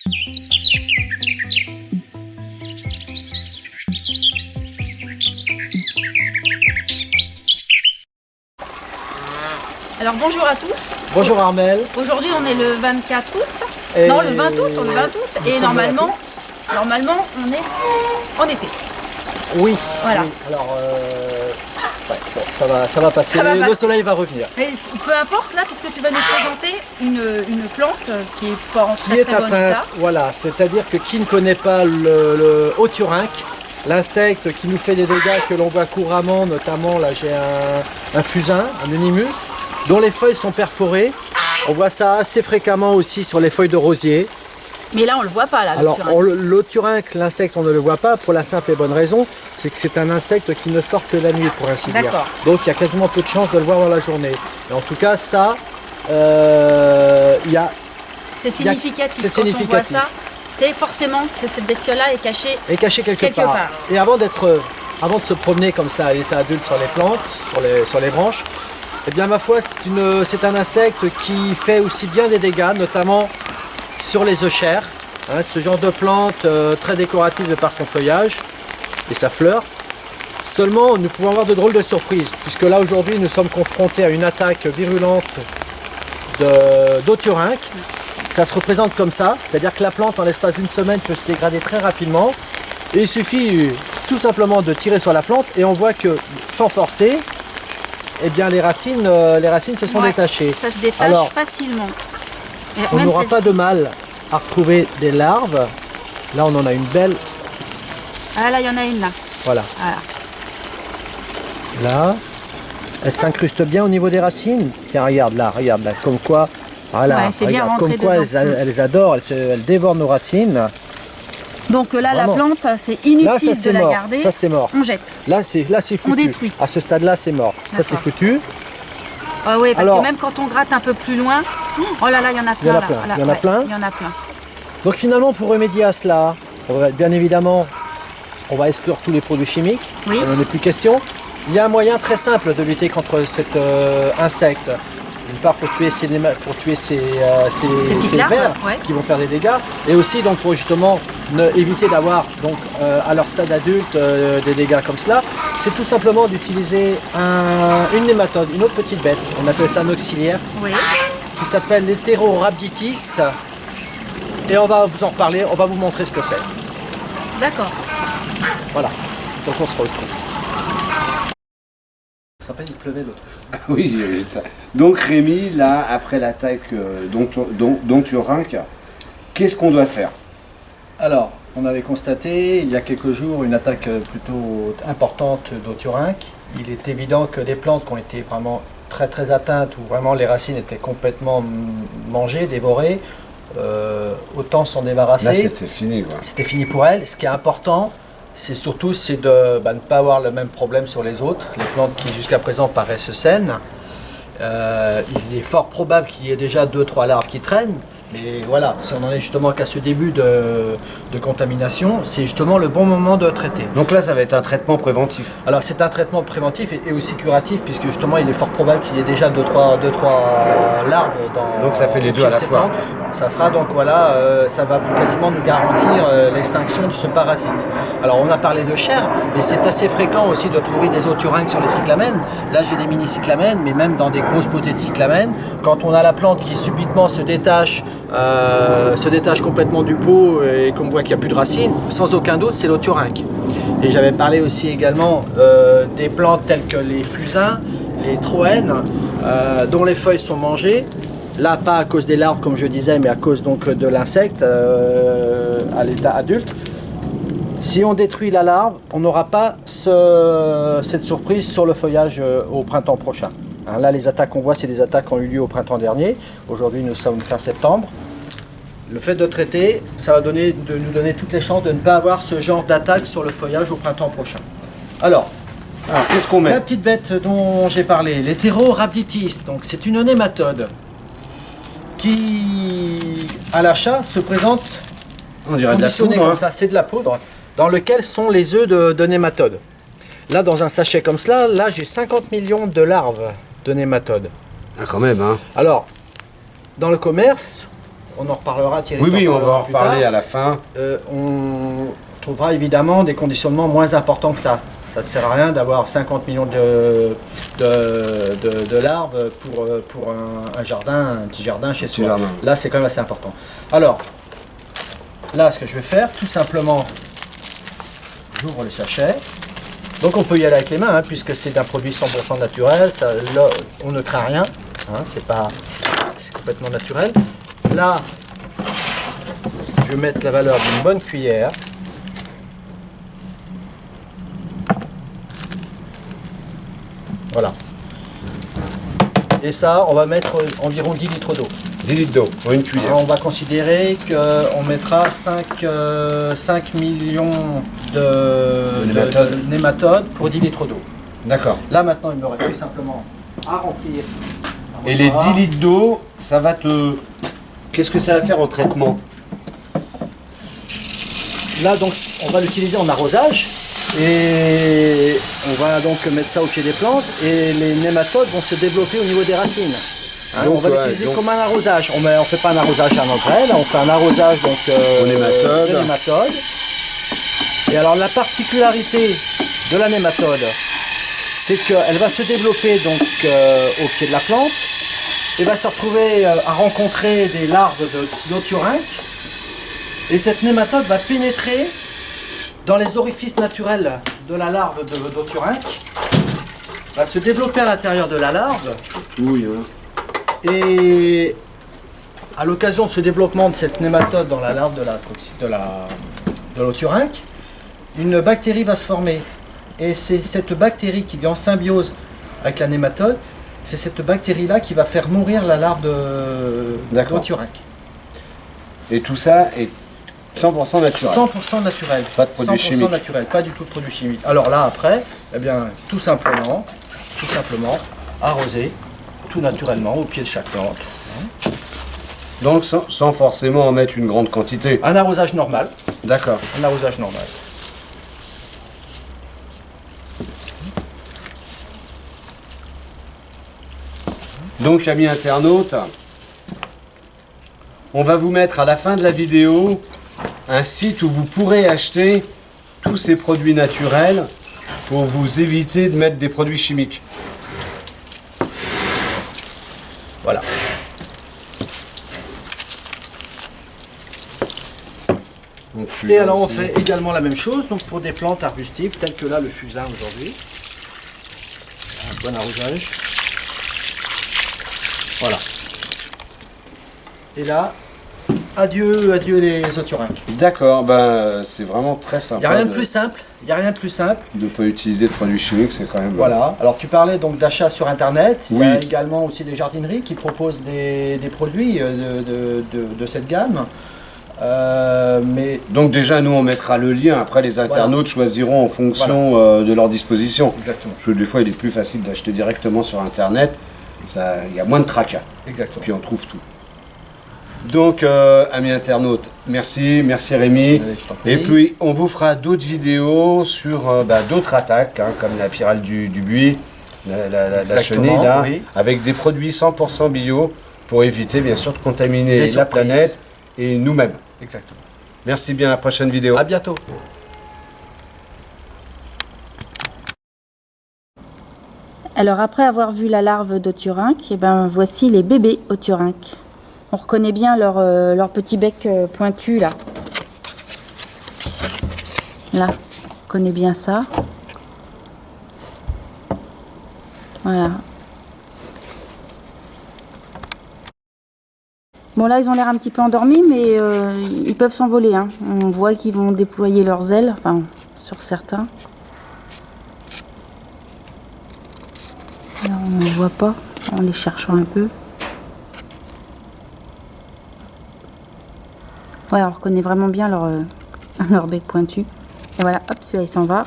Alors bonjour à tous. Bonjour Armelle. Aujourd'hui on est le 24 août. Et Non, le 20 août, on est le 20 août. Et normalement on est en été. Oui. Voilà. Oui. Alors, ouais, bon, ça va passer. Ça va Le passer. soleil va revenir. Mais peu importe là, puisque tu vas nous présenter une plante qui est pas en Qui très est très bon atteint, état. voilà, c'est-à-dire que qui ne connaît pas le Haut-Turinque, l'insecte qui nous fait des dégâts que l'on voit couramment, notamment là j'ai un fusain, un Unimus, dont les feuilles sont perforées. On voit ça assez fréquemment aussi sur les feuilles de rosier. Mais là on le voit pas là. Alors l'Haut-Turinque, l'insecte, on ne le voit pas pour la simple et bonne raison, c'est que c'est un insecte qui ne sort que la nuit pour ainsi dire. D'accord. Donc il y a quasiment peu de chances de le voir dans la journée. Et en tout cas ça, il y a... C'est significatif. C'est Quand significatif. on voit ça, c'est forcément que cette bestiole-là est cachée. Et caché quelque part. Et avant de se promener comme ça à l'état adulte sur les plantes, sur les branches, eh bien ma foi c'est un insecte qui fait aussi bien des dégâts, notamment sur les euchères, hein, ce genre de plante très décorative de par son feuillage et sa fleur. Seulement nous pouvons avoir de drôles de surprises, puisque là aujourd'hui nous sommes confrontés à une attaque virulente d'Haut-Turinque. Ça se représente comme ça, c'est-à-dire que la plante en l'espace d'une semaine peut se dégrader très rapidement. Et il suffit tout simplement de tirer sur la plante et on voit que sans forcer, eh bien les racines se sont détachées. Ça se détache Alors, facilement. Et on même n'aura pas celle-ci. de mal à retrouver des larves. Là on en a une belle, Ah là il y en a une là. voilà. Voilà. Là, elle s'incruste bien au niveau des racines. Tiens, regarde là, comme quoi, voilà, Ouais, c'est bien regarde, comme rentré quoi dedans. elles adorent, elles dévorent nos racines. Donc là Vraiment. la plante c'est Là, inutile ça c'est de la mort. garder. Ça c'est mort. On jette. Là c'est foutu. On détruit. À ce stade-là, c'est mort. Ça c'est D'accord. foutu. Ah oui, parce Alors- que même quand on gratte un peu plus loin, oh là là, il y en a plein. Il y en a là. plein, Voilà, il y en a ouais, plein. Il y en a plein. Donc finalement, pour remédier à cela, bien évidemment, on va exclure tous les produits chimiques. Oui. Il n'en est plus question. Il y a un moyen très simple de lutter contre cet insecte. D'une part pour tuer ces petites larves, vers ouais. qui vont faire des dégâts, et aussi donc pour justement éviter d'avoir donc à leur stade adulte des dégâts comme cela, c'est tout simplement d'utiliser une nématode, une autre petite bête, on appelle ça un auxiliaire, Oui. qui s'appelle l'Heterorhabditis, et on va vous en reparler, on va vous montrer ce que c'est. D'accord. Voilà, donc on se retrouve. Ça rappelle, il pleuvait l'autre. Oui, j'ai vu ça. Donc Rémi, là, après l'attaque d'Haut-Turinque, qu'est-ce qu'on doit faire? Alors, on avait constaté il y a quelques jours une attaque plutôt importante d'Haut-Turinque. Il est évident que les plantes qui ont été vraiment très très atteintes, où vraiment les racines étaient complètement mangées, dévorées, autant s'en débarrasser. Là, c'était fini, quoi. C'était fini pour elles. Ce qui est important, c'est surtout de ne pas avoir le même problème sur les autres. Les plantes qui jusqu'à présent paraissent saines. Il est fort probable qu'il y ait déjà 2-3 larves qui traînent. Mais voilà, si on en est justement qu'à ce début de contamination, c'est justement le bon moment de traiter. Donc là, ça va être un traitement préventif. Alors c'est un traitement préventif et aussi curatif, puisque justement il est fort probable qu'il y ait déjà 2-3 larves dans. Donc ça fait les deux au pied à de la ces fois. plantes. Ça sera donc voilà, ça va quasiment nous garantir l'extinction de ce parasite. Alors on a parlé de chair, mais c'est assez fréquent aussi de trouver des Haut-Turinques sur les cyclamènes. Là j'ai des mini cyclamènes, mais même dans des grosses potées de cyclamènes, quand on a la plante qui subitement se détache complètement du pot et qu'on voit qu'il n'y a plus de racines, sans aucun doute c'est l'Haut-Turinque. Et j'avais parlé aussi également des plantes telles que les fusains, les troènes, dont les feuilles sont mangées. Là, pas à cause des larves, comme je disais, mais à cause donc de l'insecte à l'état adulte. Si on détruit la larve, on n'aura pas cette surprise sur le feuillage au printemps prochain. Hein, là, les attaques qu'on voit, c'est des attaques qui ont eu lieu au printemps dernier. Aujourd'hui, nous sommes fin septembre. Le fait de traiter, ça va nous donner toutes les chances de ne pas avoir ce genre d'attaque sur le feuillage au printemps prochain. Alors, qu'est-ce qu'on met? la petite bête dont j'ai parlé, l'Heterorhabditis, donc c'est une nématode qui, à l'achat, se présente On dirait de la conditionnée poudre, comme hein. ça. C'est de la poudre dans lequel sont les œufs de nématodes. Là, dans un sachet comme cela, là j'ai 50 millions de larves de nématodes. Ah, quand même, hein. Alors, dans le commerce, on en reparlera, Thierry. Oui, oui, t'en on va parlera en plus reparler tard. à la fin. On trouvera évidemment des conditionnements moins importants que ça. Ça ne sert à rien d'avoir 50 millions de larves pour un jardin, un petit jardin chez soi. jardin. Là, c'est quand même assez important. Alors, là, ce que je vais faire, tout simplement, j'ouvre le sachet. Donc, on peut y aller avec les mains, hein, puisque c'est d'un produit 100% naturel. Ça, là, on ne craint rien. Hein, c'est complètement naturel. Là, je vais mettre la valeur d'une bonne cuillère. Voilà. Et ça, on va mettre environ 10 litres d'eau. 10 litres d'eau, une cuillère. Alors, on va considérer qu'on mettra 5 millions de nématodes pour 10 litres d'eau. D'accord. Là, maintenant, il me reste tout simplement à remplir. Et les 10 litres d'eau, ça va te... Qu'est-ce que ça va faire en traitement? Là, donc, on va l'utiliser en arrosage. Et on va donc mettre ça au pied des plantes. Et les nématodes vont se développer au niveau des racines. Hein, Donc, on va l'utiliser comme un arrosage. On ne fait pas un arrosage à l'engrais, là on fait un arrosage donc, Aux nématodes. de nématodes. Et alors la particularité de la nématode, c'est qu'elle va se développer donc, au pied de la plante et va se retrouver à rencontrer des larves d'othurynque. Et cette nématode va pénétrer dans les orifices naturels de la larve d'othurynque, va se développer à l'intérieur de la larve. Oui, hein. Et à l'occasion de ce développement de cette nématode dans la larve de l'othurynque, une bactérie va se former. Et c'est cette bactérie qui vient en symbiose avec la nématode, c'est cette bactérie-là qui va faire mourir la larve d'othurynque. Et tout ça est 100% naturel. 100% naturel. Pas de produits 100% chimiques. naturel, pas du tout de produits chimiques. Alors là, après, eh bien, tout simplement, arroser, tout naturellement, au pied de chaque plante. Donc sans forcément en mettre une grande quantité. Un arrosage normal. D'accord. Un arrosage normal. Donc amis internautes, on va vous mettre à la fin de la vidéo un site où vous pourrez acheter tous ces produits naturels pour vous éviter de mettre des produits chimiques. Voilà. Donc, Et alors on fait également la même chose donc pour des plantes arbustives telles que là le fusain aujourd'hui. Un bon arrosage. Voilà. Et là, adieu les othurynques. D'accord, ben c'est vraiment très Il sympa. n'y a rien de plus simple. Il n'y a rien de plus simple. de ne pas utiliser de produits chimiques, c'est quand même... Voilà. Alors tu parlais donc d'achat sur internet. Il y Oui. a également aussi des jardineries qui proposent des produits de cette gamme. Mais Donc déjà, nous, on mettra le lien. Après, les internautes choisiront en fonction de leur disposition. exactement. Parce que des fois, il est plus facile d'acheter directement sur Internet. Il y a moins de tracas. Exactement. Puis on trouve tout. Donc, amis internautes, merci Rémi. Allez, je t'en prie. Et puis, on vous fera d'autres vidéos sur d'autres attaques, hein, comme la pyrale du buis, la Exactement, chenille, là, oui. avec des produits 100% bio pour éviter, bien sûr, de contaminer Des la surprises. planète et nous-mêmes. Exactement. Merci bien, à la prochaine vidéo. À bientôt. Alors après avoir vu la larve d'othurynque, eh ben, voici les bébés othurynques. On reconnaît bien leur petit bec pointu là. Là, on reconnaît bien ça. Voilà. Bon là ils ont l'air un petit peu endormis mais ils peuvent s'envoler. Hein. On voit qu'ils vont déployer leurs ailes, enfin sur certains. Là on ne voit pas en les cherchant un peu. Ouais, on reconnaît vraiment bien leur bec pointu. Et voilà, hop, celui-là il s'en va.